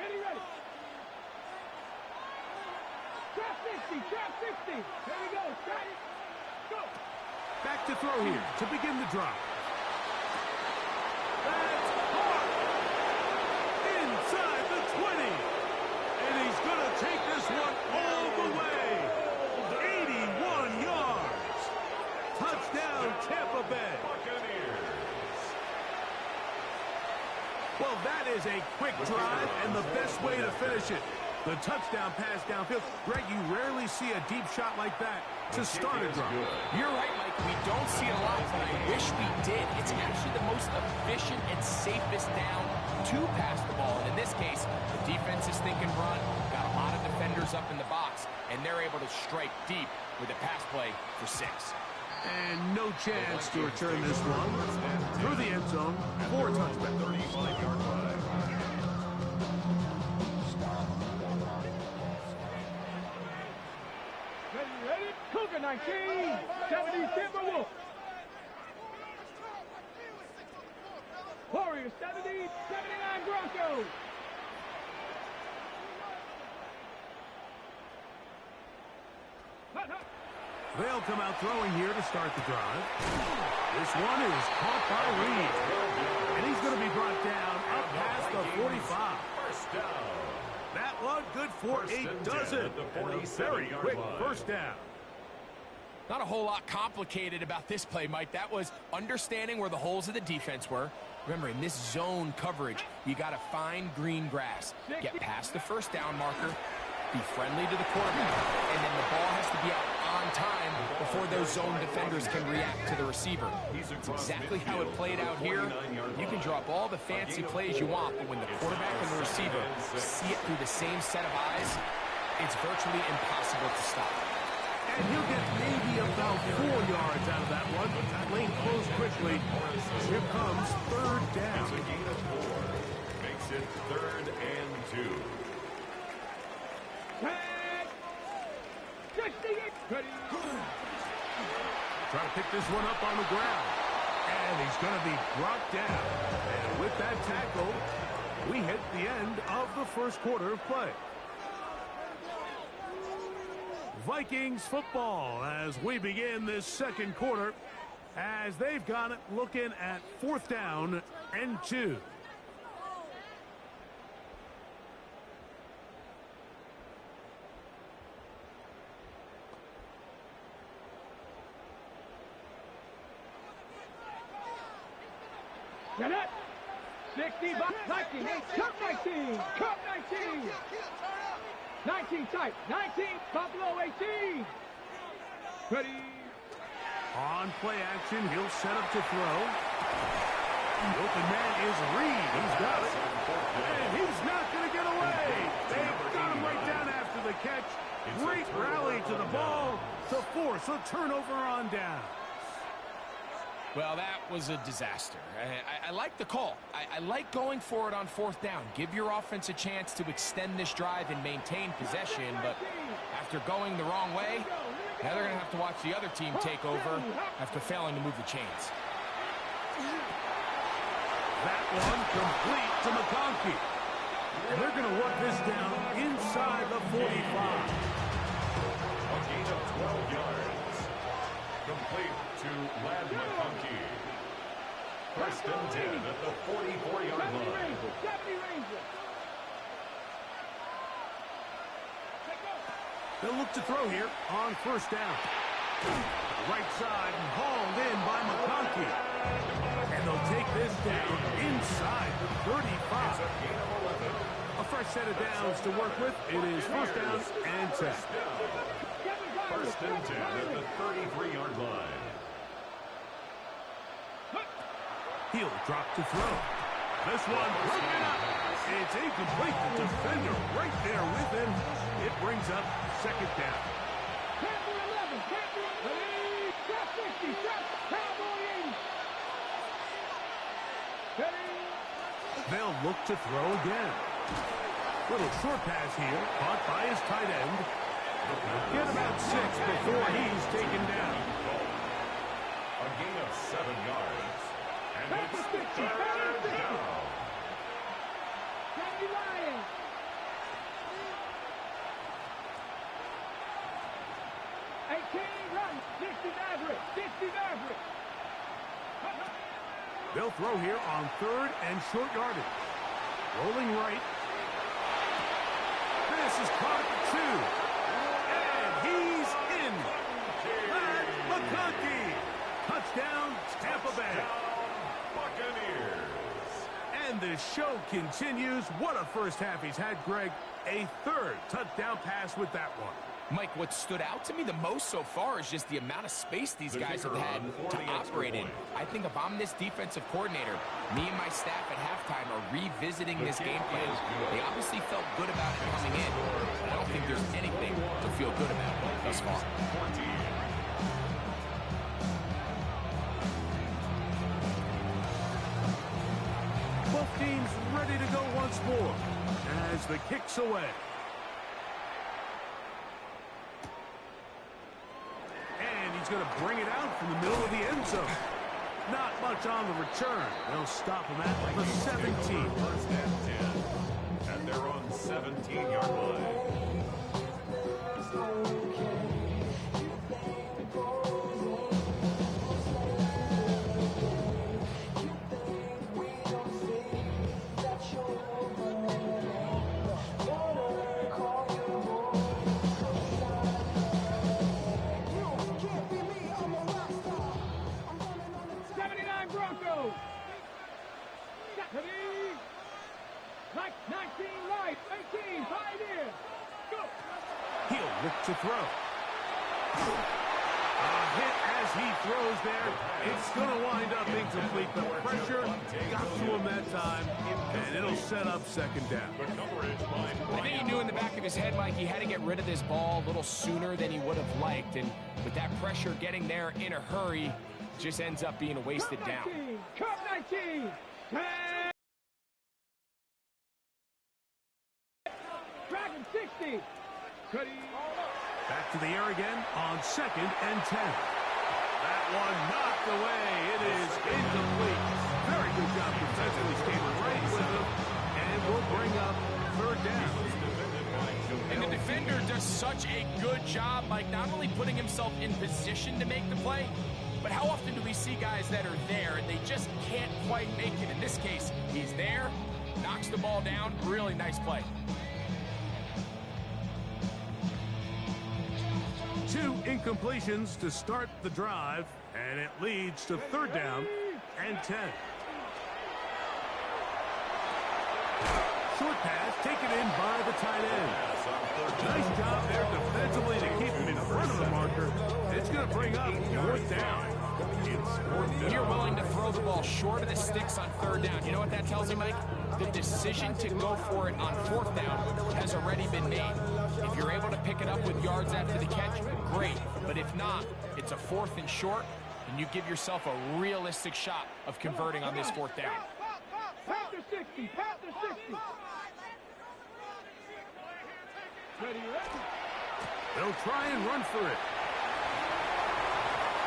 Ready, ready. Trap 60, trap 60. There we go, try it. Go. Back to throw here to begin the drive. That's hard. Inside the 20. And he's going to take this one all the way. 81 yards. Touchdown, Tampa Bay. Well, that is a quick drive and the best way to finish it. The touchdown pass downfield. Greg, you rarely see a deep shot like that to start a drive. You're right, Mike. We don't see it a lot, but I wish we did. It's actually the most efficient and safest down to pass the ball. And in this case, the defense is thinking run, got a lot of defenders up in the box, and they're able to strike deep with a pass play for 6. And no chance to return this one through the end zone for a touchdown. 35-yard line. Ready, ready. Cougar 19. 70 Timberwolves. Warriors 70, 79 Broncos. They'll come out throwing here to start the drive. This one is caught by Reed. And he's going to be brought down up past the 45. First down. That one good for a dozen. And a very quick first down. Not a whole lot complicated about this play, Mike. That was understanding where the holes of the defense were. Remember, in this zone coverage, you got to find green grass. Get past the first down marker, be friendly to the quarterback, and then the ball has to be out on time before those zone defenders can react to the receiver. It's exactly how it played out here. You can draw up all the fancy plays you want, but when the quarterback and the receiver see it through the same set of eyes, it's virtually impossible to stop. And he'll get maybe about 4 yards out of that one. Lane closed quickly. Here comes third down. It's a gain of 4. Makes it 3rd and 2. Trying to pick this one up on the ground. And he's going to be brought down. And with that tackle, we hit the end of the first quarter of play. Vikings football as we begin this second quarter as they've got it looking at 4th down and 2. Get it. 60 by 19. Cup 19. Cup 19. 19 tight. 19. Buffalo 18. Ready. On play action, he'll set up to throw. The open man is Reed. He's got it. And he's not going to get away. They got him right down after the catch. Great rally to the ball to force a turnover on down. Well, that was a disaster. I like the call. I like going for it on 4th down. Give your offense a chance to extend this drive and maintain possession, but after going the wrong way, now they're going to have to watch the other team take over after failing to move the chains. That one complete to McConkey. And they're going to work this down inside the 45. A gain of 12 yards. Complete to Lad McConkey. 1st and 10 at the 44-yard line. They'll look to throw here on 1st down. Right side and hauled in by McConkey. And they'll take this down inside the 35. A fresh set of downs to work with. It is 1st down and 10. 1st and 10 at the 33-yard line. He'll drop to throw. This one broken up. It's incomplete. The defender right there with him. It brings up 2nd down. Cowboy 11. Ready. Trap 60. Trap. Cowboy 80. Ready. They'll look to throw again. Little short pass here. Caught by his tight end. Get about 6 before he's taken down. A gain of 7 yards. And it's 3rd down. They'll throw here on 3rd and short yardage. Rolling right. This is caught at 2. And he's in. That's McConkey. Touchdown, Tampa Bay. Buccaneers. And the show continues. What a first half he's had, Greg. A 3rd touchdown pass with that one. Mike, what stood out to me the most so far is just the amount of space these guys have had to operate in. I think if I'm this defensive coordinator, me and my staff at halftime are revisiting this game plan. They obviously felt good about it coming in, but I don't think there's anything to feel good about thus far. Both teams ready to go once more as the kick's away. And he's going to bring it out from the middle of the end zone. Not much on the return. They'll stop him at the 17. First and 10. And they're on 17-yard line. He'll look to throw. A hit as he throws there. It's going to wind up incomplete. The pressure got to him that time, and it'll set up 2nd down. I think he knew in the back of his head, Mike, he had to get rid of this ball a little sooner than he would have liked. And with that pressure getting there in a hurry, just ends up being a wasted down. Cup 19. Dragon 60. Back to the air again on 2nd and 10. That one knocked away. It is incomplete. Very good job defensively, staying right with him. And we'll bring up 3rd down. And the defender does such a good job, Mike, not only putting himself in position to make the play, but how often do we see guys that are there and they just can't quite make it? In this case, he's there, knocks the ball down. Really nice play. 2 incompletions to start the drive, and it leads to 3rd down and 10. Short pass taken in by the tight end. Nice job there defensively to keep him in front of the marker. It's going to bring up 4th down. When you're willing to throw the ball short of the sticks on 3rd down, you know what that tells you, Mike? The decision to go for it on 4th down has already been made. If you're able to pick it up with yards after the catch, great. But if not, it's a 4th and short, and you give yourself a realistic shot of converting on this 4th down. Panther 60. Panther 60. Ready. They'll try and run for it.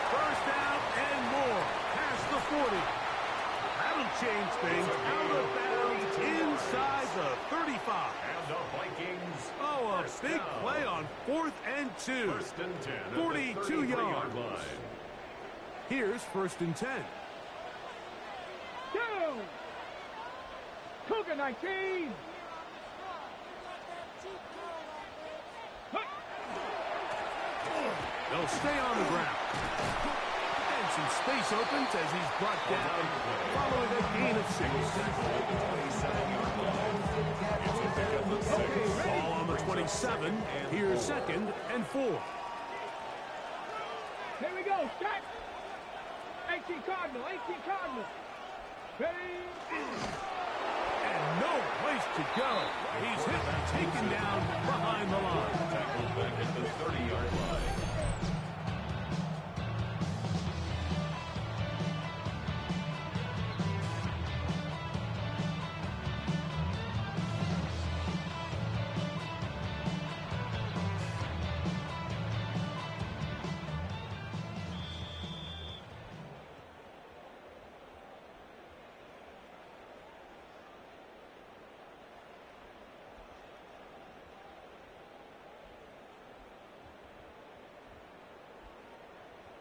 1st down and more. Past the 40. That'll change things. Out of bounds inside the 35. And the Vikings. Oh, a big play on 4th and 2. 1st and 10. 42 yards. Line. Here's 1st and 10. Down. Cougar 19. They'll stay on the ground. And some space opens as he's brought down following a gain of 6. Ball on the 27. Here's 2nd and 4. Here we go. Shot. 18 Cardinal. 18 Cardinal. Ready. And no place to go. He's hit and taken down behind the line. Tackled back at the 30-yard line.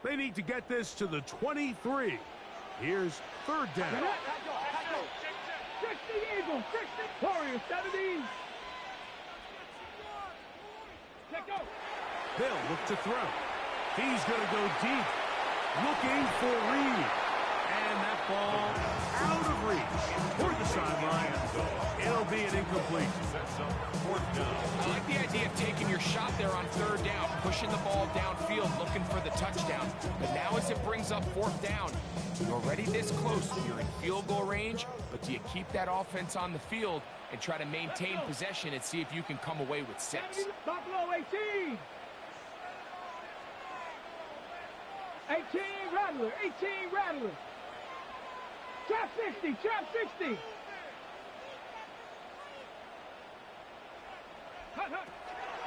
They need to get this to the 23. Here's third down. 60 Eagles, 60 Warriors, 70. They'll look to throw. He's going to go deep. Looking for Reed. And that ball out of reach. Toward the sideline. It'll be an incomplete. I like the idea of taking your shot there on third down, pushing the ball downfield, looking for the touchdown. But now as it brings up fourth down, you're already this close. You're in field goal range, but do you keep that offense on the field and try to maintain possession and see if you can come away with 6? Buffalo 18. 18 Rattler, 18 Rattler. Trap 60, trap 60.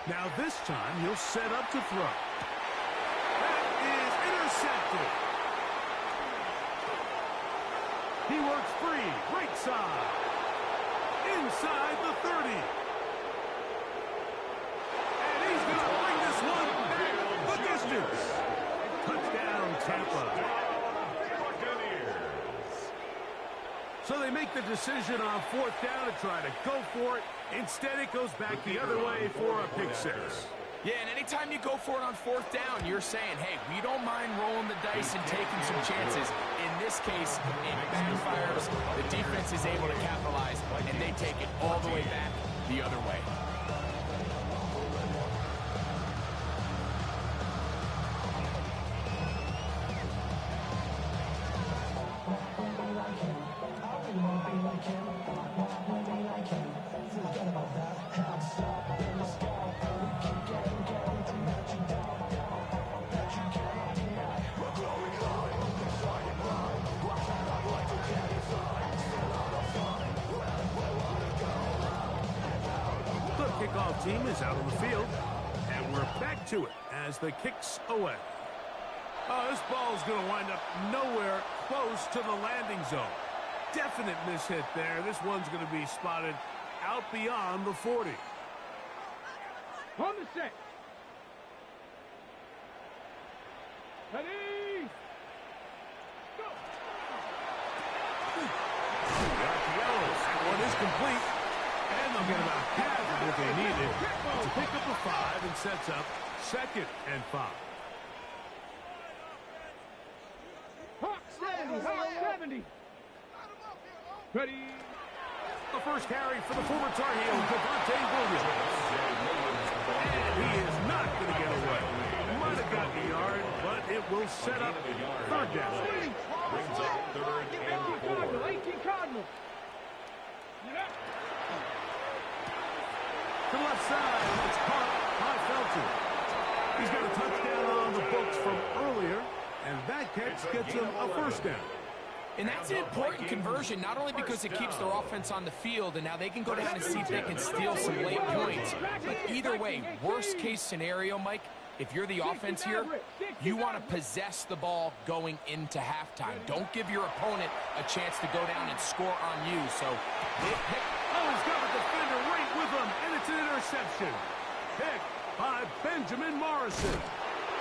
Now this time he'll set up to throw. That is intercepted. He works free, right side. Inside the 30. And he's going to bring this one back the distance. Touchdown, Tampa. So they make the decision on fourth down to try to go for it. Instead, it goes back the other way for a pick six. Yeah, and anytime you go for it on fourth down, you're saying, hey, we don't mind rolling the dice and taking some chances. In this case, it backfires. The defense is able to capitalize, and they take it all the way back the other way. Kickoff team is out on the field, and we're back to it as the kick's away. This ball's going to wind up nowhere close to the landing zone. Definite mishit there. This one's going to be spotted out beyond the 40. On the set. Ready. Go. That one is complete. And they'll get about half of what they needed to pick up a 5 and sets up 2nd and 5. Hawk 70, Hawk 70. Ready. The first carry for the former Tar Heel, Devontae Williams. And he is not going to get away. Might have got the yard, but it will set up third down. Brings up 3rd and 4. 18 Cardinals. To the left side, it's caught by Felton. He's got a touchdown on the books from earlier, and that catch gets him a first down. And that's an important conversion, not only because it keeps their offense on the field, and now they can go down and see if they can steal some late points. But either way, worst case scenario, Mike, if you're the offense here, you want to possess the ball going into halftime. Don't give your opponent a chance to go down and score on you. So, he's got a defender right with him, and it's an interception. Picked by Benjamin Morrison.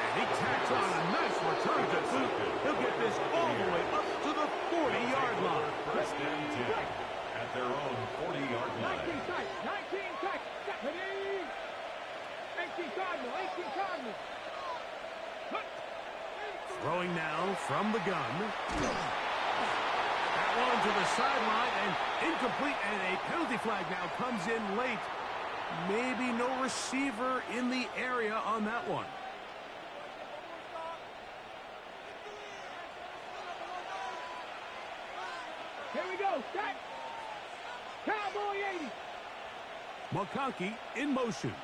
And he tacks on a nice return to boot. He'll get this all the way up to the 40-yard line. First and 10 at their own 40-yard line. 19 tight, 19 tight. Ready. 18 Cardinal, 18 Cardinal. Throwing now from the gun. That one to the sideline and incomplete, and a penalty flag now comes in late. Maybe no receiver in the area on that one. Here we go. Set. Cowboy 80. McConkey in motion.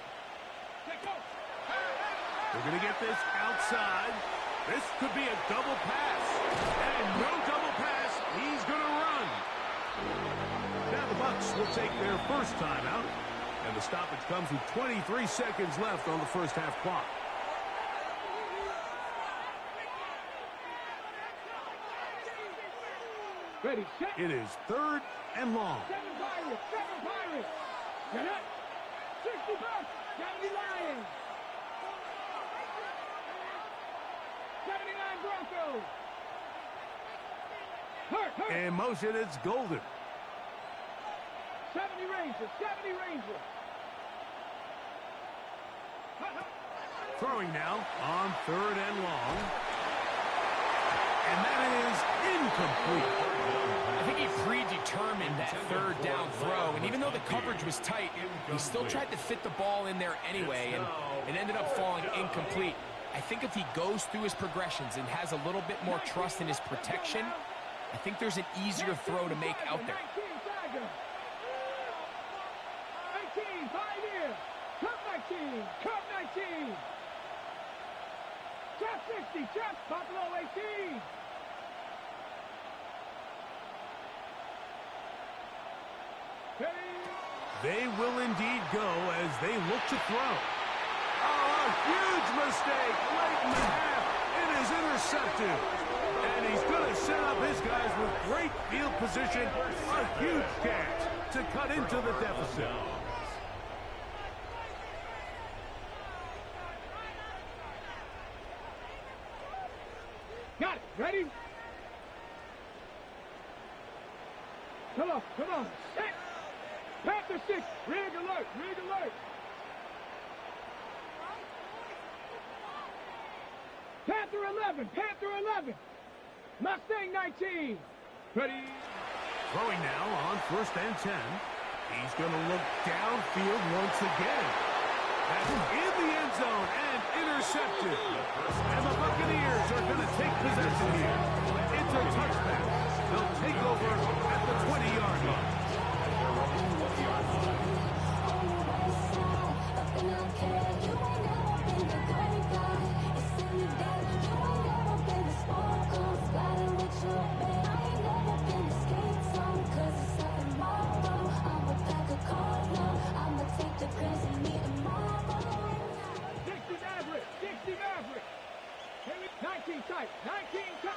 They're going to get this outside. This could be a double pass. And no double pass. He's going to run. Now the Bucs will take their first timeout. And the stoppage comes with 23 seconds left on the first half clock. Ready, set. It is 3rd and long. 7 Pirates, 7 Pirates. Get up. 60 Bucks, 70 Lions. 79 Broncos. Hurt. In motion, it's Golden. 70 Rangers. 70 Rangers. Throwing now on 3rd and long. And that is incomplete. I think he predetermined that 3rd down throw, and even though the coverage was tight, he still tried to fit the ball in there anyway, and it ended up falling incomplete. I think if he goes through his progressions and has a little bit more trust in his protection, I think there's an easier throw to make out there. 18, 5 here. Cup 19, Cup 19. Trap 60, Trap Buffalo 18. They will indeed go as they look to throw. Oh, a huge mistake late in the half. It is intercepted. And he's going to set up his guys with great field position. A huge chance to cut into the deficit. Got it. Ready? Come on. Set. Panther 6. Rig alert. Panther 11. Mustang 19. Ready? Throwing now on 1st and 10. He's going to look downfield once again. That's in the end zone and intercepted. And the Buccaneers are going to take possession here. It's a touchback. They'll take over at the 20-yard line.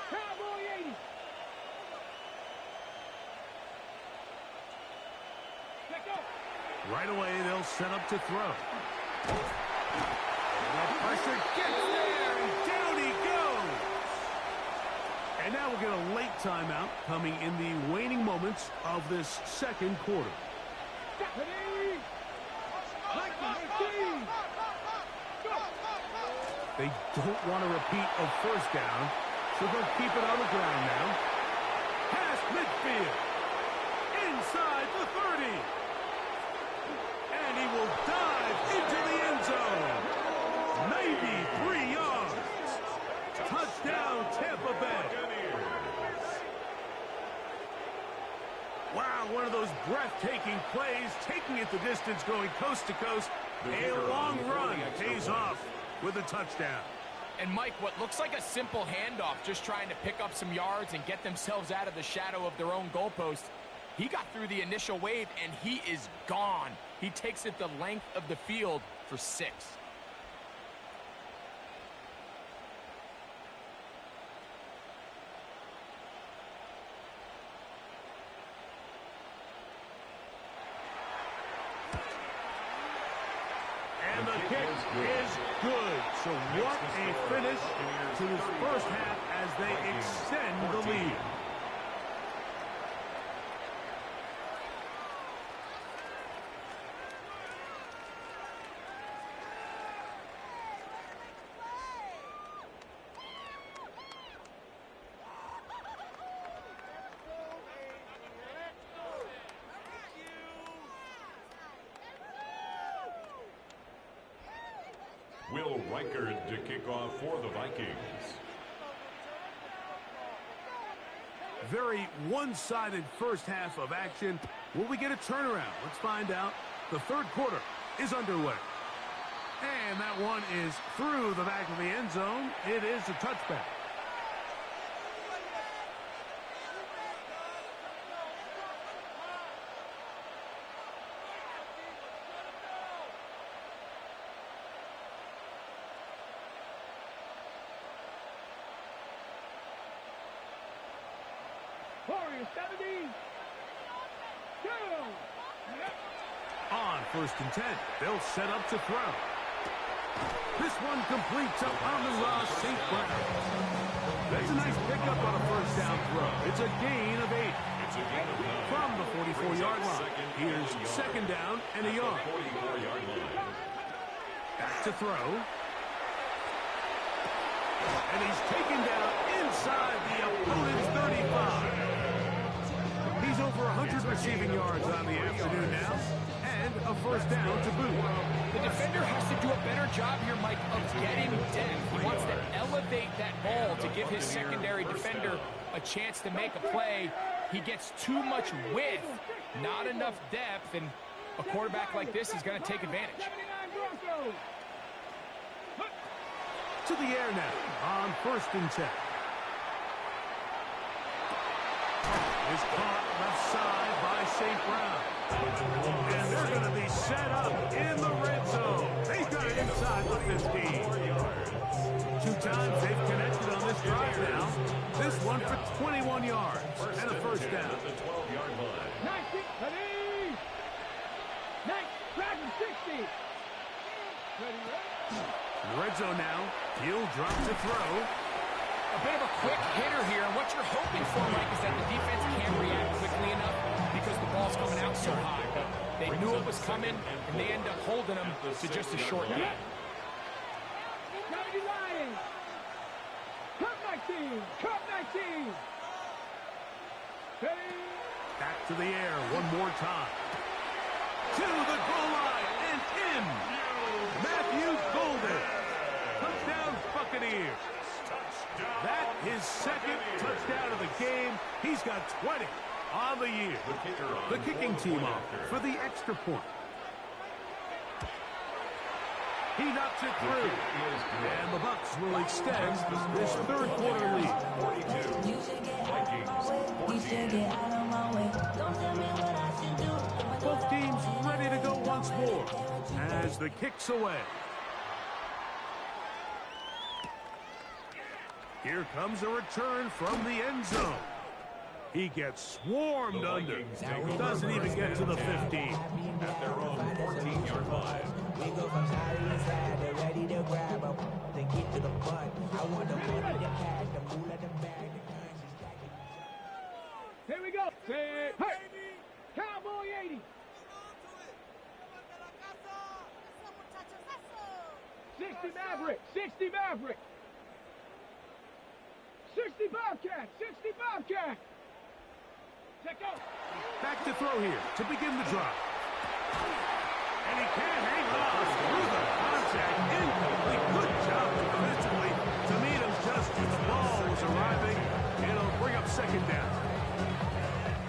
Cowboy 80. Right away, they'll set up to throw. And the pressure gets there, and down he goes. And now we'll get a late timeout coming in the waning moments of this 2nd quarter. They don't want a repeat of 1st down, so they'll keep it on the ground now. Past midfield. Inside the 30. And he will dive into the end zone. 93 yards. Touchdown, Tampa Bay. Wow, one of those breathtaking plays, taking it the distance, going coast to coast. A long run pays off with a touchdown. And Mike, what looks like a simple handoff, just trying to pick up some yards and get themselves out of the shadow of their own goalpost. He got through the initial wave, and he is gone. He takes it the length of the field for 6. And the kick is good. So what a finish to this 1st half as they extend the lead. Will Reichard to kick off for the Vikings. Very one-sided 1st half of action. Will we get a turnaround? Let's find out. The 3rd quarter is underway. And that one is through the back of the end zone. It is a touchback. Warriors 70. On 1st and 10, they'll set up to throw. This one completes up on the Ross St. Brown. That's a nice pickup on a first down throw. It's a gain of 8. It's a gain of 9. From the 44-yard line. Here's second down and a yard. 44-yard line. Back to throw. And he's taken down inside the opponent's 35. He's over 100 receiving yards on the afternoon now. And a first down to boot. The defender has to do a better job here, Mike, of getting depth. He wants to elevate that ball to give his secondary defender a chance to make a play. He gets too much width, not enough depth, and a quarterback like this is going to take advantage. To the air now on 1st and 10. Is caught left side by St. Brown. And they're going to be set up in the red zone. They've got it inside the 15. 2 times they've connected on this drive now. This one for 21 yards and a first down. At the 12-yard line. 19, 60. Red zone now. He'll drop to throw. A bit of a quick hitter here, and what you're hoping for, Mike, is that the defense can't react quickly enough because the ball's coming out so high. But they knew it was coming, and they end up holding them to just a short gain. Cup 19. Back to the air one more time. To the goal line and in. Matthew Golden. Touchdown Buccaneers. That his second touchdown of the game. He's got 20 on the year. The kicking team off for the extra point. He knocks it through. And the Bucs will extend this third quarter lead. 42. Vikings 14. Both teams ready to go once more as the kick's away. Here comes a return from the end zone. He gets swarmed under. Doesn't even get to the 15. At their own 14-yard line. We go from side to side, they're ready to grab them, then get to the butt. I want the money, the cash, the moolah, the bag, the currency stacking. Here we go. Hey, Cowboy 80. 60 Maverick. 60 Maverick. 60 Bobcat. 60 Bobcat. Check out. Back to throw here to begin the drive. And he can't hang on through the contact. Incomplete. Good job defensively to meet him just as the ball was arriving. It'll bring up second down.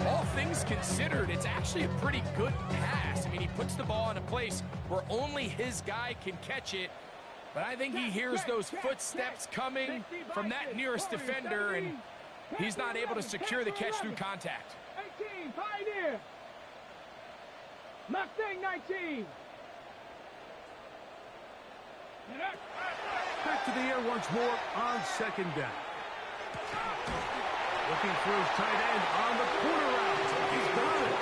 All things considered, it's actually a pretty good pass. I mean, he puts the ball in a place where only his guy can catch it. But I think he hears those footsteps coming from that nearest defender, and he's not able to secure the catch through contact. 18, Pioneer. Mustang 19. Back to the air once more on second down. Looking for his tight end on the corner route. He's got it.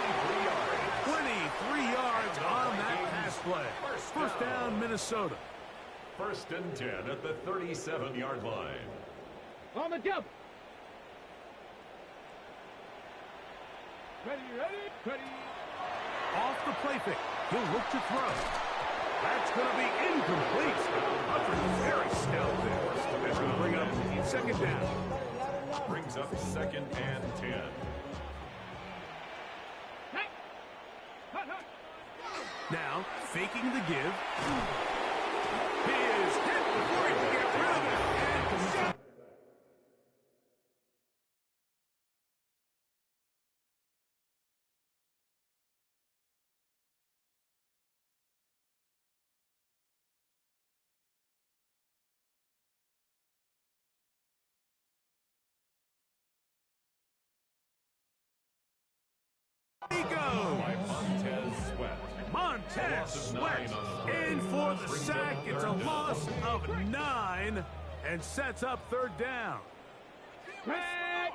23 yards on that pass play. First down, Minnesota. 1st and 10 at the 37-yard line. On the double. Ready. Off the play fake. He'll look to throw. That's going to be incomplete. Hubbard very stout there. That's going to bring up second down. Brings up 2nd and 10. Now, faking the give. He is hit before he can get rid of it. And he goes. Montez Sweat in for the sack. It's a loss of 9 and sets up third down. Red.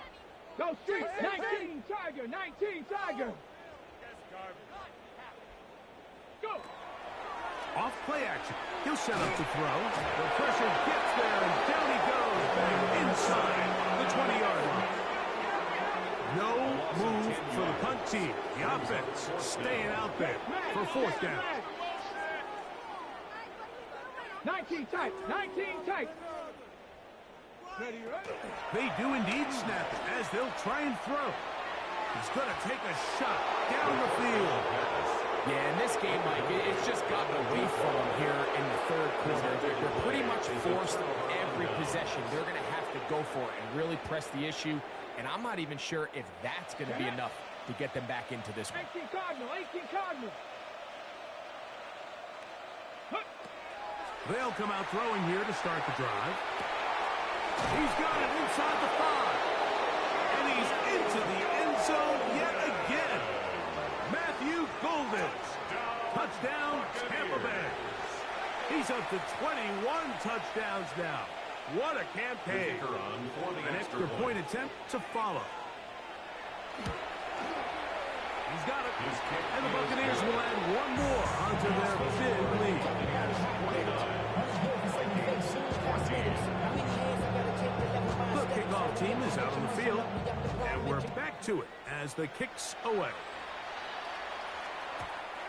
Go street. 19 Tiger. 19 Tiger. Go. Off play action. He'll set up to throw. The pressure gets there, and down he goes. Back inside the 20-yard line. No move for the punt team. The offense staying out there for fourth down. 19 tight. 19 tight. Ready, ready. They do indeed snap it as they'll try and throw. He's going to take a shot down the field. Yeah, in this game, Mike, it's just gotten away from them here in the third quarter. They're pretty much forced every possession. They're going to have to go for it and really press the issue. And I'm not even sure if that's going to be enough to get them back into this one. 18 Cardinal, 18 Cardinal. They'll come out throwing here to start the drive. He's got it inside the 5. And he's into the end zone yet again. Matthew Golden. Touchdown, Tampa Bay. He's up to 21 touchdowns now. What a campaign. An extra point attempt to follow. He's got it. And the Buccaneers will add one more onto their big lead. The kickoff team is out on the field. And we're back to it as the kick's away.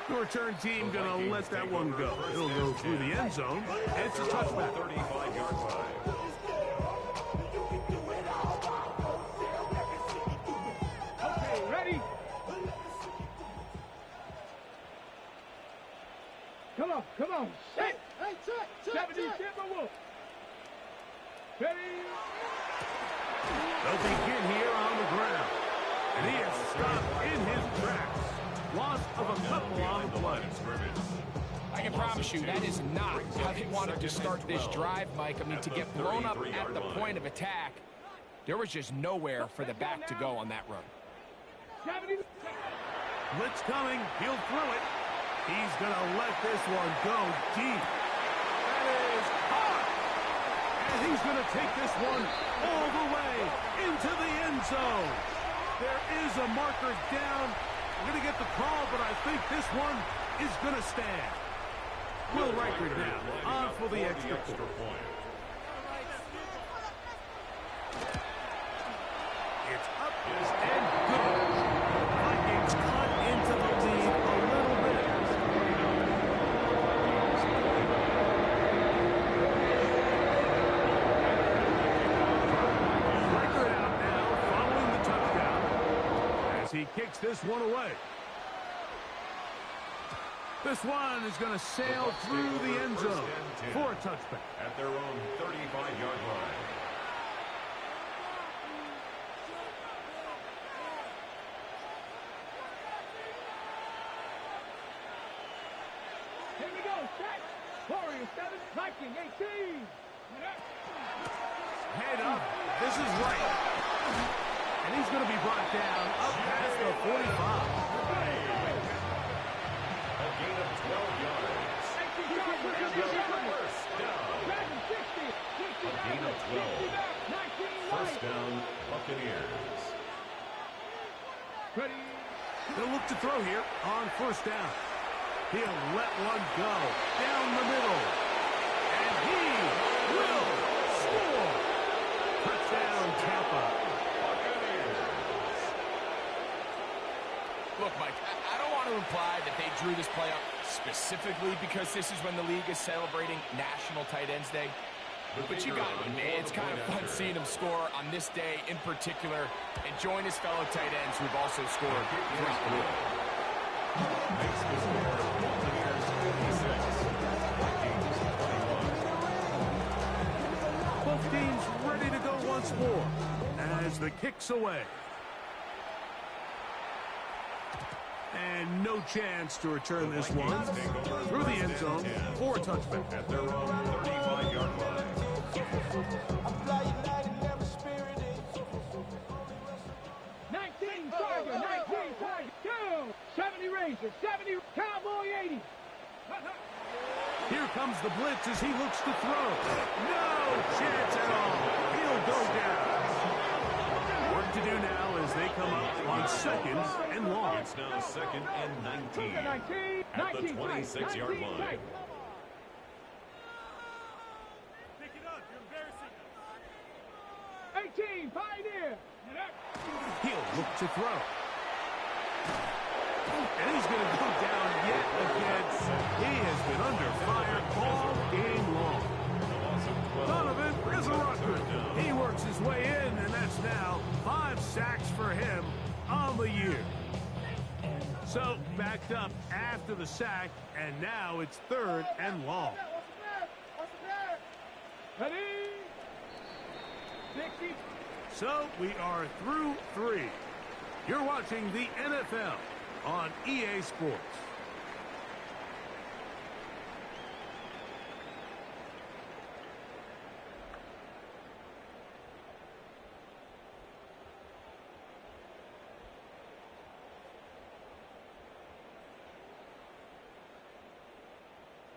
The return team going to let that one go. It'll go through the end zone. And it's a touchback. 35-yard line. Okay, ready? Come on, come on. Set. 70 Timberwolves. Ready? They'll begin here on the ground. And he is stopped in his tracks. Loss of a couple on the play. I can promise you that is not how they wanted to start this drive, Mike. I mean, to get blown up at the point of attack, there was just nowhere for the back to go on that run. 70. Blitz coming. He'll throw it. He's going to let this one go deep. That is hot. And he's going to take this one all the way into the end zone. There is a marker down. We're going to get the call, but I think this one is going to stand. Will Riker now on for the extra point. It's up and good. Vikings cut into the lead a little bit. Riker out now following the touchdown as he kicks this one away. This one is going to sail through the end zone for a touchback. At their own 35-yard line. Here we go. Set. Warriors 7. Viking 18. Head up. This is right. And he's going to be brought down up past the 45. A gain of 12 yards. First down. A gain of 12. First down, Buccaneers. Ready? They'll look to throw here on first down. He'll let one go down the middle. And he will score. Touchdown, Tampa. Look, Mike, I don't want to imply that they drew this play up specifically because this is when the league is celebrating National Tight Ends Day. But you got it, man. It's kind of fun seeing him score on this day in particular and join his fellow tight ends who've also scored throughout the league. Makes the score Buccaneers 56. Vikings 21. Both teams ready to go once more as the kick's away. And no chance to return this one through the end zone for a touchback. At their own 35-yard line. 19 Tiger, 19 Tiger, 2, 70 Razor, 70 Cowboy 80. Here comes the blitz as he looks to throw. No chance at all. He'll go down. Work to do now as they come up on second and long. It's now second and 19 at the 26-yard line. look to throw. And he's going to go down yet again. He has been under fire all game long. Donovan is a rucker. He works his way in, and that's now 5 sacks for him on the year. So backed up after the sack, and now it's 3rd and long. Ready? 60. So we are through 3. You're watching the NFL on EA Sports.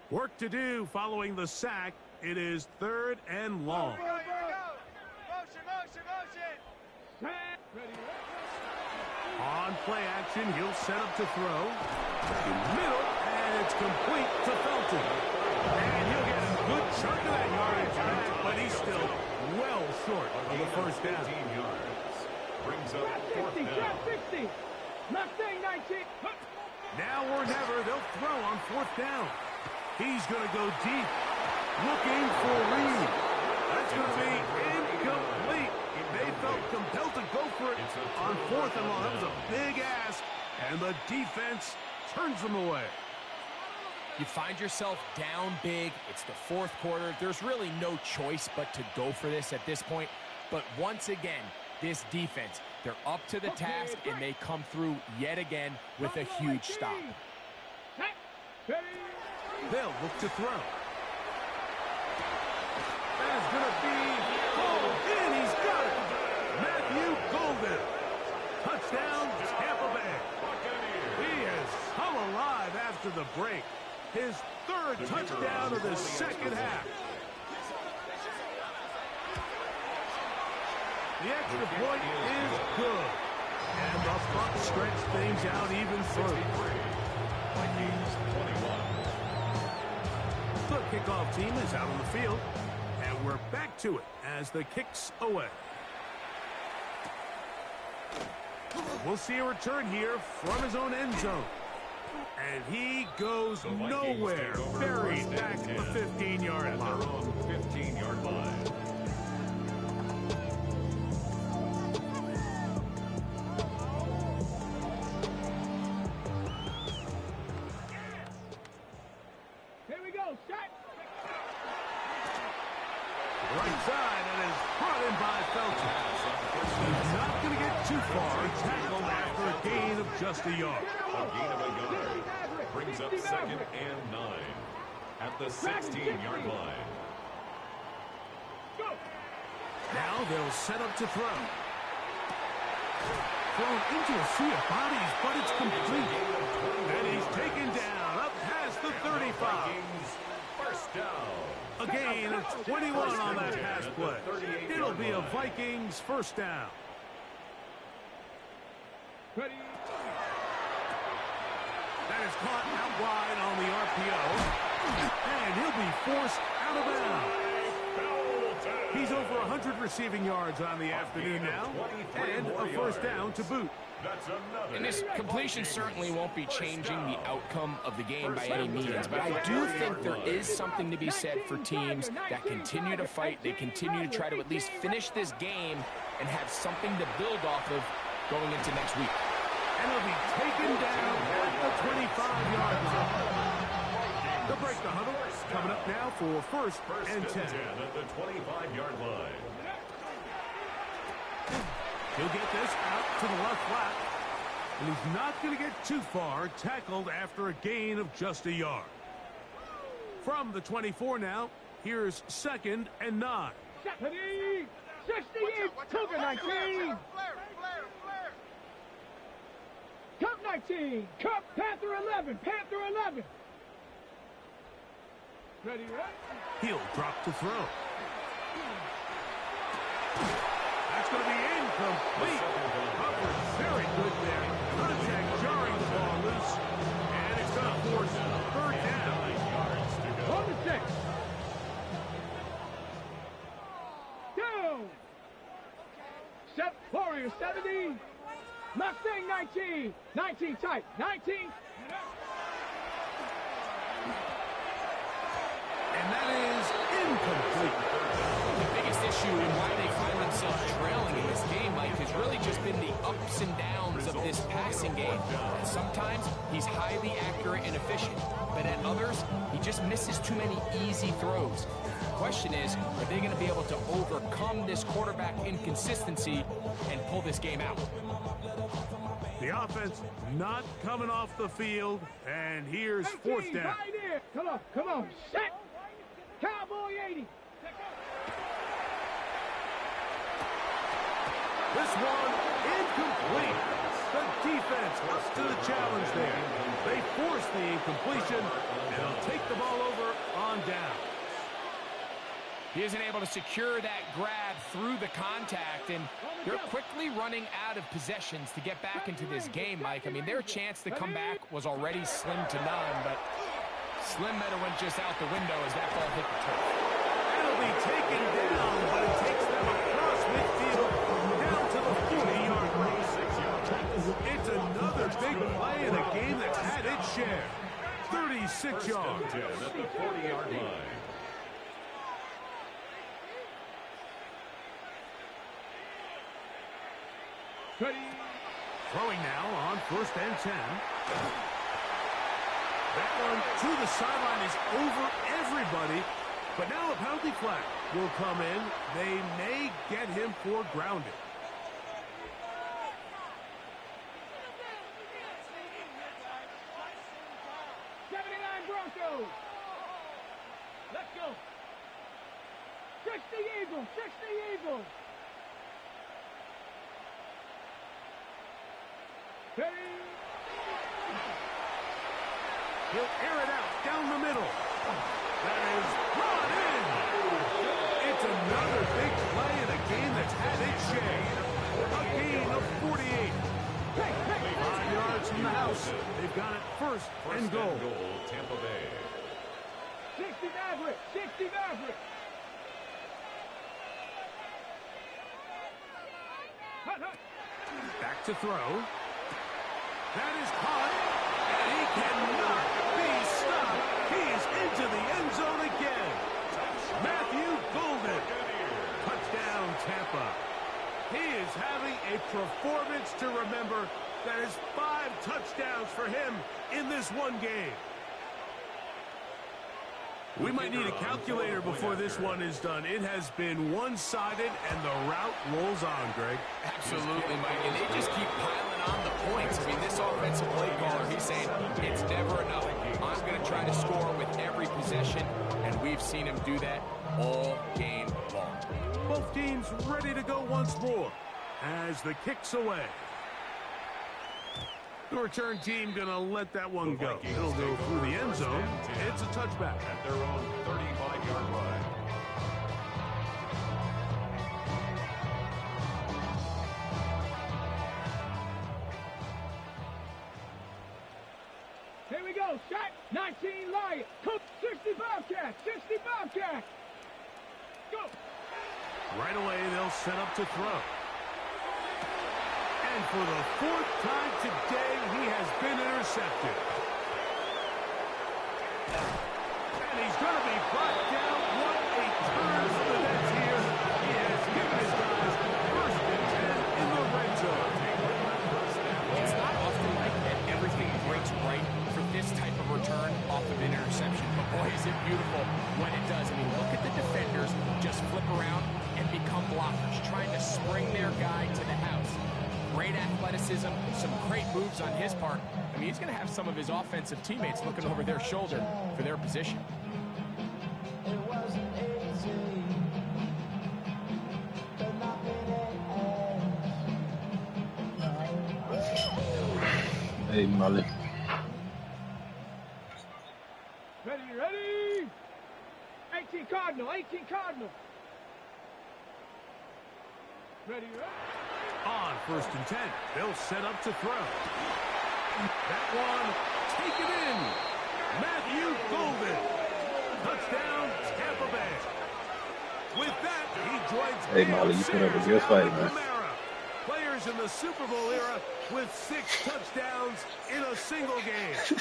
Work to do following the sack. It is 3rd and long. On play action, he'll set up to throw. In middle, and it's complete to Felton. And he'll get a good chunk of that yardage back, but he's still well short of the first down. 15 yards. Brings up 4th down. 60. Mustang 19. Now or never, they'll throw on 4th down. He's going to go deep, looking for Reed. That's going to be incomplete. They felt compelled to go for it on 4th and long. That was a big ask, and the defense turns them away. You find yourself down big. It's the 4th quarter. There's really no choice but to go for this at this point. But once again, this defense, they're up to the task, and they come through yet again with a huge stop. They'll look to throw. That's going to be called in. He's got it. Matthew Golden. Touchdown, Tampa Bay. He is hung alive after the break. His 3rd touchdown of the second half. The extra point is good. And the Bucs stretch things out even further. Vikings 21. The kickoff team is out on the field, and we're back to it as the kick's away. We'll see a return here from his own end zone. And he goes nowhere, buried back at the 15-yard line. Their own 15-yard line. Right side, and is brought in by Felton. He's not going to get too far. Tackled after a gain of just a yard. A gain of a yard. Brings up 2nd and 9 at the 16-yard line. Now they'll set up to throw. Thrown into a sea of bodies, but it's complete. And he's taken down up past the 35. Vikings, 1st down. A gain of 21 on that pass play. It'll be a Vikings 1st down. Ready? That is caught out wide on the RPO. And he'll be forced out of bounds. He's over 100 receiving yards on the afternoon now. And a 1st down to boot. And this completion certainly won't be changing the outcome of the game by any means, but I do think there is something to be said for teams that continue to fight. They continue to try to at least finish this game and have something to build off of going into next week. And he'll be taken down at the 25-yard line. They'll break the huddle. Coming up now for 1st and 10. At the 25-yard line. He'll get this out to the left flat. And he's not going to get too far. Tackled after a gain of just a yard. From the 24 now, here's 2nd and 9. 68, Cougar 19. Cup 19, Cup Panther 11, Panther 11. Ready, right? He'll drop to throw. That's going to be incomplete. Covered very good there. Contact jarring the ball loose. And it's going to force 3rd down. On the 6. Down. Warriors 70. Mustang 19. 19 tight. 19. And that is incomplete. The biggest issue and why they find themselves trailing in this game, Mike, has really just been the ups and downs of this passing game. Sometimes he's highly accurate and efficient, but at others, he just misses too many easy throws. The question is, are they going to be able to overcome this quarterback inconsistency and pull this game out? The offense not coming off the field, and here's fourth down. Right here. Come on, set. Cowboy 80. This one incomplete. The defense up to the challenge there. They force the incompletion, and they'll take the ball over on down. He isn't able to secure that grab through the contact, and they're quickly running out of possessions to get back into this game, Mike. I mean, their chance to come back was already slim to none, but Slim Meadow went just out the window as that ball hit the turf. That'll be taken down, but it takes them across midfield down to the 40-yard line. It's another big play in a game that's had its share. 36 yards. At the 40-yard line. Throwing now on 1st and 10. That one to the sideline is over everybody. But now a penalty flag will come in. They may get him for grounding. Broncos. Let's go. 60 Eagles. 60 Eagles. He'll air it out down the middle. That is brought in. It's another big play in a game that's had its share. A gain of 48. 5 yards from the house. They've got it first and goal. Tampa Bay. 60 Maverick. 60 Maverick. Back to throw. That is caught, and he cannot be stopped. He's into the end zone again. Matthew Golden. Touchdown, Tampa. He is having a performance to remember. That is 5 touchdowns for him in this one game. We might need a calculator before this one is done. It has been one-sided, and the route rolls on, Greg. Absolutely, Mike, and they just keep piling on the points. I mean, this offensive play caller, he's saying it's never enough. I'm going to try to score with every possession, and we've seen him do that all game long. Both teams ready to go once more as the kick's away. The return team going to let that one go. It'll go through the end zone. It's a touchback. At their own 35-yard line. Here we go. Shot. 19 Lions. 60 Bobcats. 60 Bobcats. Go. Right away, they'll set up to throw. And for the 4th time today, he has been intercepted. And he's going to be brought down. What a turn of events here. He has given his guys 1st and 10 in the red zone. It's not often like that everything breaks right for this type of return off of an interception. But boy, is it beautiful when it does. I mean, look at the defenders just flip around and become blockers, trying to spring their guy to the house. Great athleticism, some great moves on his part. I mean, he's going to have some of his offensive teammates looking over their shoulder for their position. Hey, Molly. Ready. 18 Cardinal. 18 Cardinal. Ready. On 1st and 10, they'll set up to throw. That one, taken in. Matthew Golden. Touchdown, Tampa Bay. With that, he joins Hey, Molly, you put up a good fight, man. Players in the Super Bowl era with 6 touchdowns in a single game.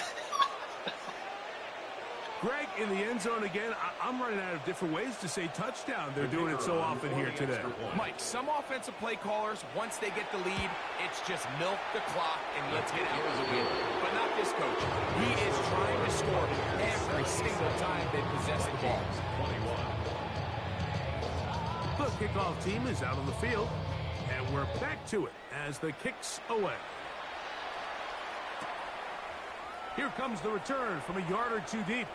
Greg, in the end zone again, I'm running out of different ways to say touchdown. They're doing it so often here today. Mike, some offensive play callers, once they get the lead, it's just milk the clock and let's get out of the win. But not this coach. He is trying to score every single time they possess the ball. The kickoff team is out on the field, and we're back to it as the kick's away. Here comes the return from a yard or two deep.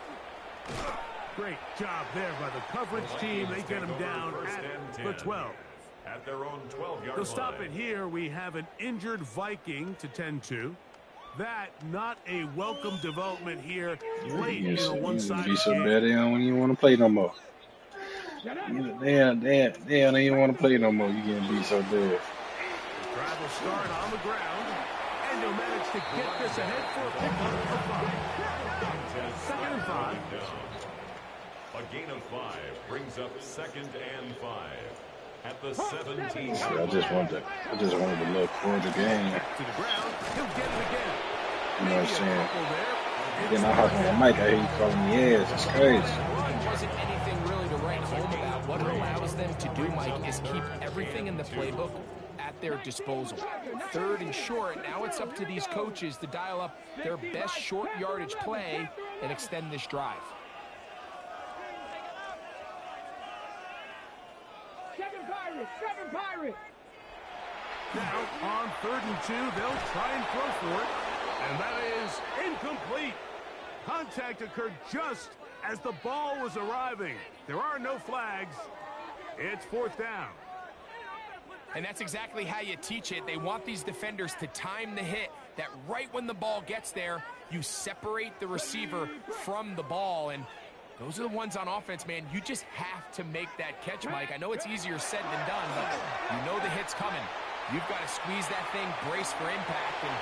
Great job there by the coverage team. They get him down at the 12. At their own 12-yard They'll stop it here. We have an injured Viking to tend to. That not a welcome development here late in a one-sided be so game. bad they don't even want to play no more. They don't even want to play no more. You getting beat so bad. The drive will start on the ground, and they'll manage to get this ahead for a pickup of 5. 2nd and 5. A gain of 5 brings up 2nd and 5 at the 17. See, I just wanted to look for the game. To the ground, he'll get it again. You know what I'm saying? Then I hop on the mic, I hear you calling me ass. It's crazy. There wasn't anything really to write home about. What it allows them to do, Mike, is keep everything in the playbook at their disposal. 3rd and short, now it's up to these coaches to dial up their best short yardage play and extend this drive. 7 Pirates. Now on 3rd and 2, they'll try and throw for it, and that is incomplete. Contact occurred just as the ball was arriving. There are no flags. It's 4th down. And that's exactly how you teach it. They want these defenders to time the hit, that right when the ball gets there, you separate the receiver from the ball. And those are the ones on offense, man. You just have to make that catch, Mike. I know it's easier said than done, but you know the hit's coming. You've got to squeeze that thing, brace for impact. And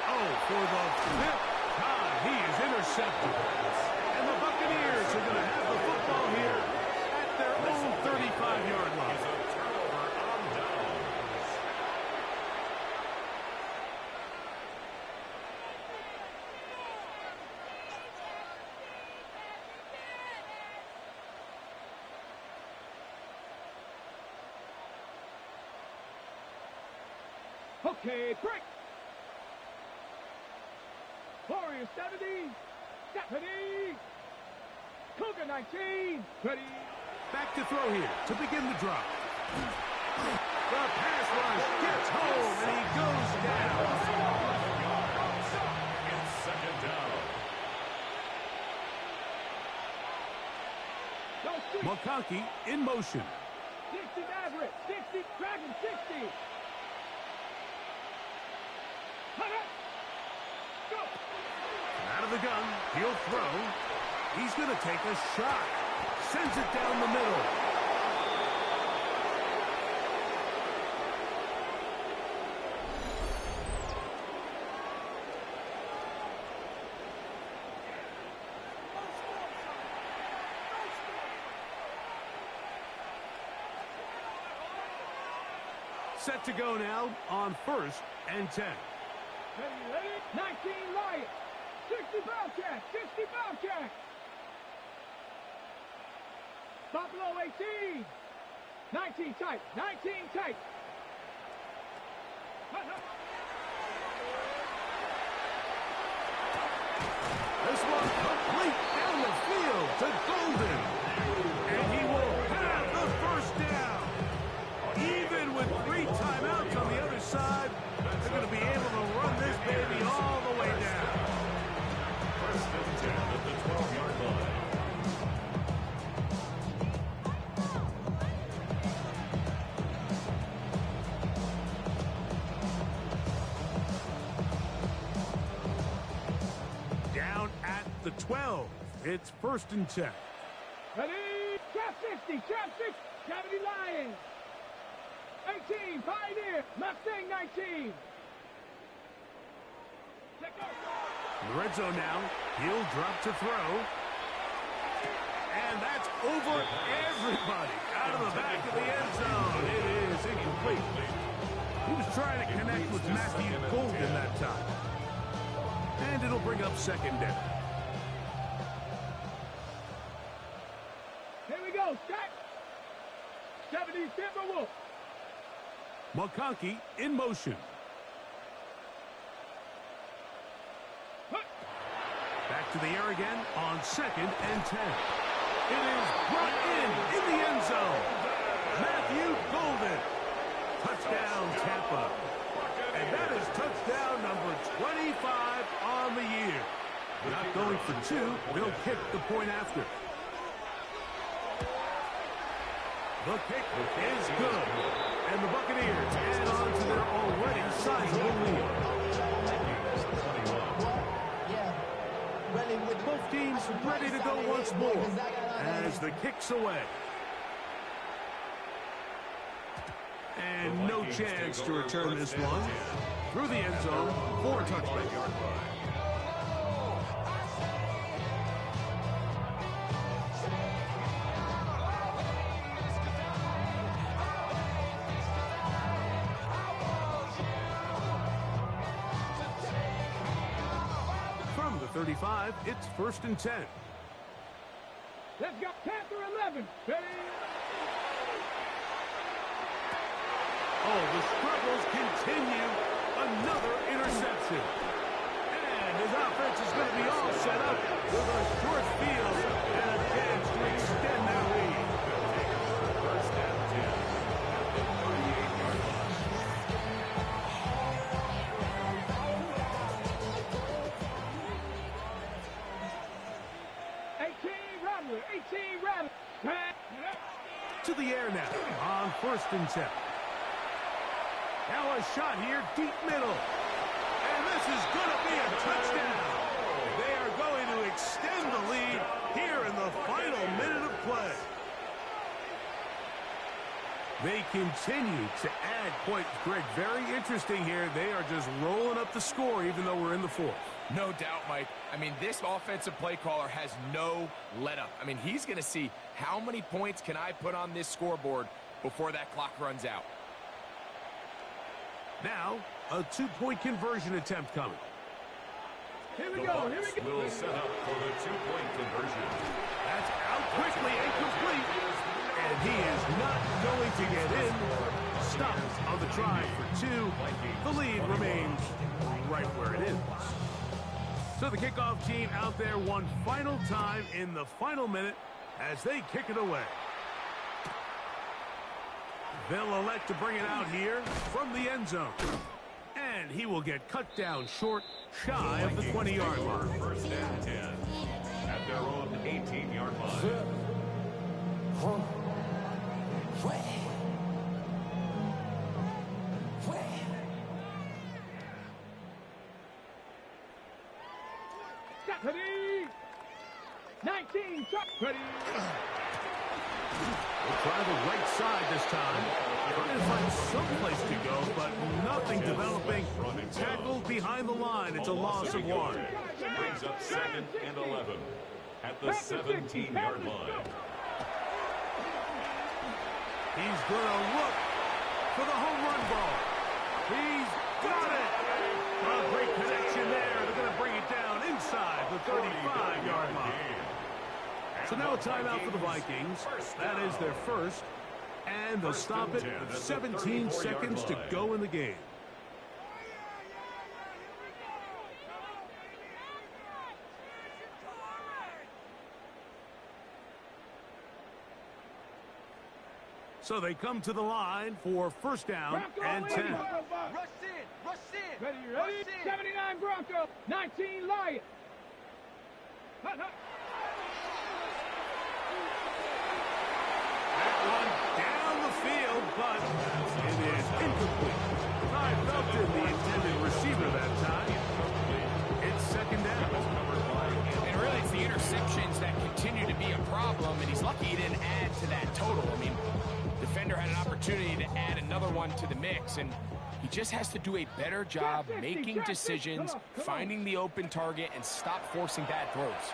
for the 5th time, he is intercepted. And the Buccaneers are going to have the football here at their own 35-yard line. Okay, break. Warriors 70. Cougar 19. Ready. Back to throw here to begin the drop. The pass rush gets home, and he goes down. It's 2nd down. McConkey in motion. 60 Maverick. 60 Dragon 60. Out of the gun, he'll throw. He's going to take a shot. Sends it down the middle. Set to go now on 1st and 10. Ready. 19 Lions. 60 Bobcats. 60 Bobcats. Buffalo 18. 19 tight. 19 tight. This one complete down the field to Golden. And he will have the 1st down. Even with 3 timeouts on the other side, they're going to be able to run this baby all the way down. 1st and 10 at the 12-yard line. Down at the 12. It's 1st and 10. Ready. Trap 60. Trap 60. 70 Lions. 18 Pioneer. Mustang 19. In the red zone now, he'll drop to throw. And that's over everybody out of the back of the end zone. It is incomplete. He was trying to connect with Matthew Golden that time. And it'll bring up second down. Here we go, Scott. 70 Timberwolves. McConkey in motion. Back to the air again on 2nd and 10. It is brought in the end zone. Matthew Golden. Touchdown, Tampa. And that is touchdown number 25 on the year. Not going for 2. They'll kick the point after. The kick is good. And the Buccaneers add on to their already sizable lead. Both teams ready to go once more as the kick's away. And no chance to return this one. Through the end zone for a touchdown. From the 35, it's 1st and 10. Let's go. Panther 11. Ready? Oh, the struggles continue. Another interception. And his offense is going to be all set up with a short field and a chance to extend their lead. 1st and 10 at the 38-yard line. 18 Rattler. To the air now on 1st and 10. Now a shot here, deep middle. And this is going to be a touchdown. They are going to extend the lead here in the final minute of play. They continue to add points. Greg, very interesting here. They are just rolling up the score even though we're in the 4th. No doubt, Mike. I mean, this offensive play caller has no let-up. I mean, he's going to see how many points can I put on this scoreboard before that clock runs out. Now, a 2-point conversion attempt coming. Here we go. Here we go. Will set up for the 2-point conversion. That's out quickly and complete. And he is not going to get in. Stopped on the try for 2. The lead remains right where it is. So the kickoff team out there one final time in the final minute as they kick it away. They'll elect to bring it out here from the end zone. And he will get cut down short, shy of the 20-yard line. 1st and 10 at their own 18-yard line. Ready? 19. Ready? We'll try the right side this time. Trying to find some place to go, but nothing developing. Tackled behind the line. It's a loss of 1. Brings up 2nd and 11 at the 17-yard line. He's going to look for the home run ball. He's got it. A great connection there. They're going to bring it down inside the 35-yard line. So now a timeout for the Vikings. That is their first. And they'll stop it with 17 seconds to go in the game. So they come to the line for 1st down and 10. Rush in. Ready? 79 Bronco. 19 Lion. That one down the field, but it is incomplete. Ty Felton, the intended receiver that time. It's 2nd down. And really, it's the interceptions that continue to be a problem, and he's lucky he didn't add to that total. I mean, defender had an opportunity to add another one to the mix, and he just has to do a better job making decisions, finding the open target, and stop forcing bad throws.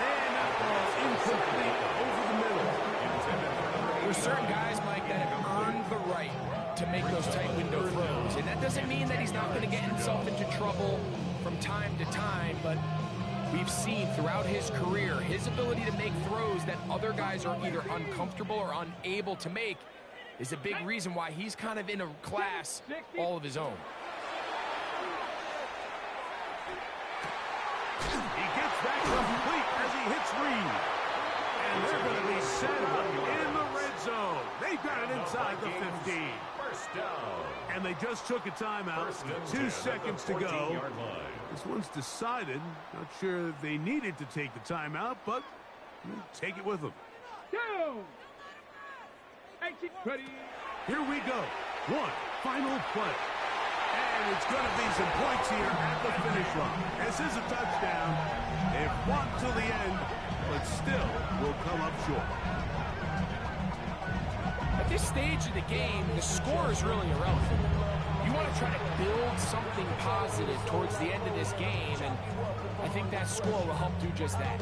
And that ball incomplete over the middle. Intended for number There's certain guys, Mike, that have earned the right to make those tight window throws. And that doesn't mean that he's not going to get himself into trouble from time to time, but we've seen throughout his career his ability to make throws that other guys are either uncomfortable or unable to make is a big reason why he's kind of in a class all of his own. He gets that complete as he hits Reed. And they're going to be set up in the red zone. They've got it inside the 15. First down. And they just took a timeout with 2 seconds to go. This one's decided. Not sure if they needed to take the timeout, but we'll take it with them. Down. Ready. Here we go. One final play. And it's going to be some points here at the finish line. This is a touchdown. They've fought till the end, but still will come up short. At this stage of the game, the score is really irrelevant. You want to try to build something positive towards the end of this game, and I think that score will help do just that.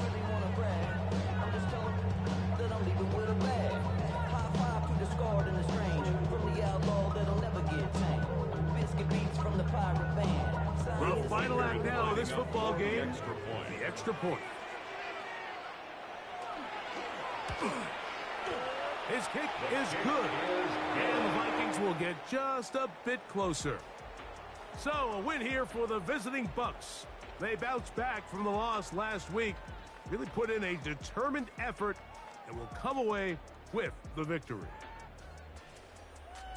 The final act now of this football game, the extra point. His kick is good, and the Vikings will get just a bit closer. So, a win here for the visiting Bucks. They bounced back from the loss last week, really put in a determined effort, and will come away with the victory.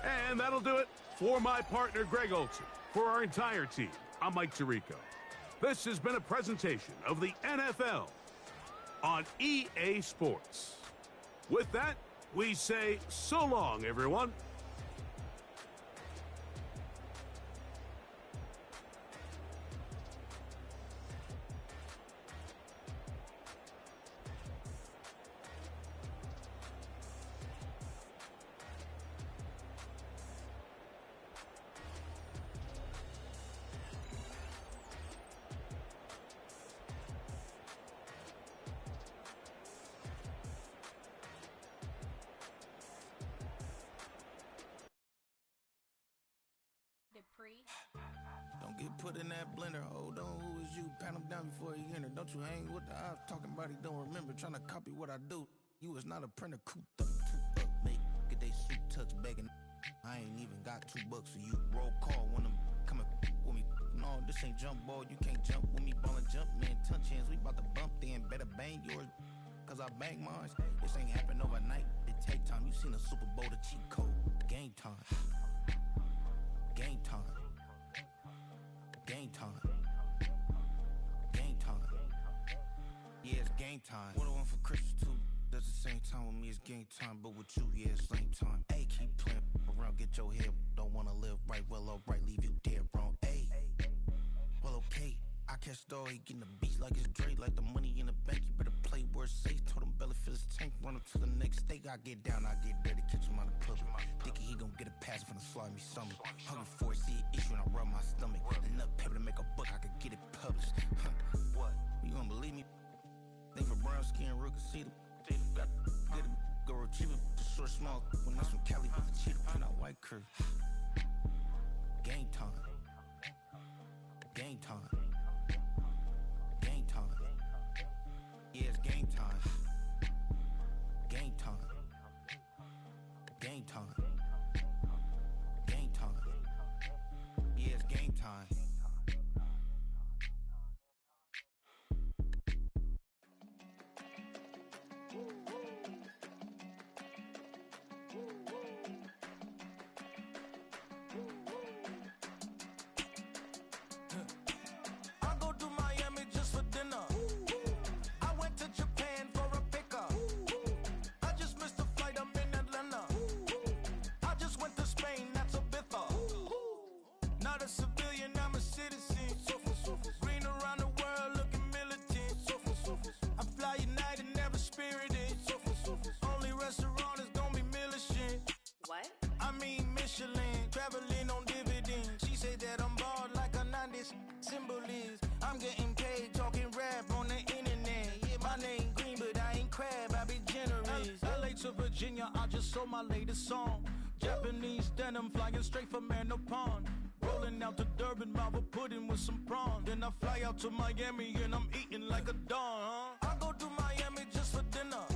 And that'll do it for my partner, Greg Olson. For our entire team, I'm Mike Tirico. This has been a presentation of the NFL on EA Sports. With that, we say so long, everyone. Don't get put in that blender. Hold on, who is you? Pat him down before he enter. Don't you hang with the ops talking about he don't remember. Trying to copy what I do. You is not a printer. Cooped up, mate. Get they suit tucks begging. I ain't even got $2, so you roll call when I'm coming with me. No, this ain't jump ball. You can't jump with me. Ballin' jump, man. Touch hands. We about to bump then. Better bang yours, cause I bang mine. This ain't happen overnight. It take time. You seen a Super Bowl, the cheat code. Game time. Game time. Game time. Game time. Yeah, it's game time. What I want for Christmas too. That's the same time with me, it's game time. But with you, yeah, it's lame time. Hey, keep playing around, get your head. Don't wanna live right, well, alright, leave you dead wrong. Hey, well, okay. I catch the dog, he getting the beats like it's Dre, like the money in the bank. You better play where it's safe. Told him belly fill his tank, run him to the next steak. I get down, I get dirty, catch him on the public. Thinking he gon' get a pass from the slime me something. Hungry for it, see an issue and I rub my stomach. Enough paper to make a book, I could get it published. What? You don't believe me? Think for brown skin, real can see them. Got get it, go retrieve it. Just short, small. When that's from Cali with the cheetah print out white curve. Game time. Game time. Game time. Yeah, it's game time. Game time. Game time. Game time. Yeah, it's game time. I go to Miami just for dinner. I went to Japan for a pickup. I just missed a flight, I'm in Atlanta. I just went to Spain, that's Ibiza. Not a civilian, I'm a citizen. Green around the world, looking militant. I fly United, never spirited. Only restaurant is gonna be Michelin. What? I mean Michelin, traveling on dividends. She said that I'm bald like a 90s symbol is. I'm getting paid, talking rap on the internet. Yeah, my name green, but I ain't crab, I be generous. LA to Virginia, I just so my latest song. Japanese denim flying straight from Manopon. Rolling out to Durban, Marvel pudding with some prawns. Then I fly out to Miami and I'm eating like a don, huh? I go to Miami just for dinner.